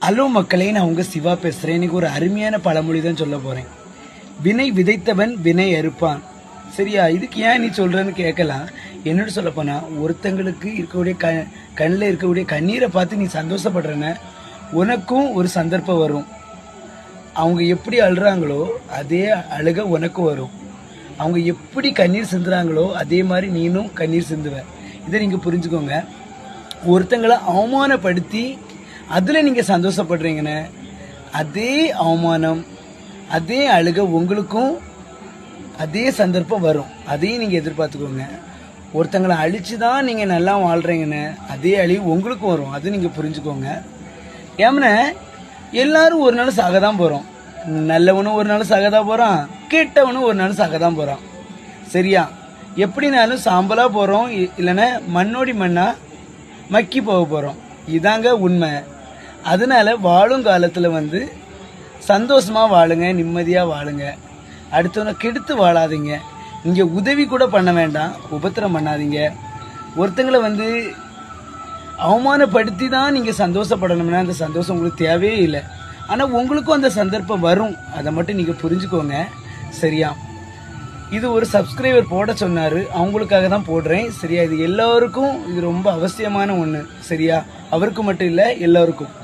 Hello மக்களே, நான் உங்க சிவா பேசுறேன். இன்னைக்கு ஒரு அருமையான பழமொழி தான் சொல்ல போறேன். வினை விதைத்தவன் வினை அறுப்பான். சரியா? இதுக்கு ஏன் நீ சொல்றன்னு கேட்கலாம். என்னோட சொல்ல போனா, ஒருத்தங்களுக்கு இருக்கக்கூடிய கண்ணில் இருக்கக்கூடிய கண்ணீரை பார்த்து நீ சந்தோஷப்படுறன, உனக்கும் ஒரு சந்தர்ப்பம் வரும். அவங்க எப்படி அழுறாங்களோ அதே அழுக உனக்கும் வரும். அவங்க எப்படி கண்ணீர் சிந்துறாங்களோ அதே மாதிரி நீனும் கண்ணீர் சிந்துவ. இதை நீங்க புரிஞ்சுக்கோங்க. ஒருத்தங்களை அவமானப்படுத்தி அதில் நீங்கள் சந்தோஷப்படுறீங்கன்னு, அதே அவமானம் அதே அழுக உங்களுக்கும் அதே சந்தர்ப்பம் வரும். அதையும் நீங்கள் எதிர்பார்த்துக்கோங்க. ஒருத்தங்களை அழிச்சு தான் நீங்கள் நல்லா வாழ்கிறீங்கன்னு, அதே அழிவு உங்களுக்கும் வரும். அது நீங்கள் புரிஞ்சுக்கோங்க. ஏம்னா எல்லாரும் ஒரு நாள் சாக தான் போகிறோம். நல்லவனும் ஒரு நாள் சாக தான் போகிறான், கெட்டவனும் ஒரு நாள் சாக தான் போகிறான். சரியா? எப்படினாலும் சாம்பலாக போகிறோம், இல்லைன்னா மண்ணோடி மண்ணாக மக்கி போக போகிறோம். இதாங்க உண்மை. அதனால வாழும் காலத்தில் சந்தோஷமாக வாழுங்க, நிம்மதியாக வாழுங்க. அடுத்தவனை கெடுத்து வாழாதீங்க. இங்கே உதவி கூட பண்ண வேண்டாம், உபத்திரம் பண்ணாதீங்க. ஒருத்தங்களை அவமானப்படுத்தி தான் நீங்கள் சந்தோஷப்படணும்னா அந்த சந்தோஷம் உங்களுக்கு தேவையே இல்லை. ஆனால் உங்களுக்கும் அந்த சந்தர்ப்பம் வரும். அதை மட்டும் நீங்கள் புரிஞ்சுக்கோங்க. சரியா? இது ஒரு சப்ஸ்கிரைபர் போட சொன்னார், அவங்களுக்காக தான் போடுறேன். சரியா? இது எல்லோருக்கும் இது ரொம்ப அவசியமான ஒன்று. சரியா? அவருக்கு மட்டும் இல்லை, எல்லோருக்கும்.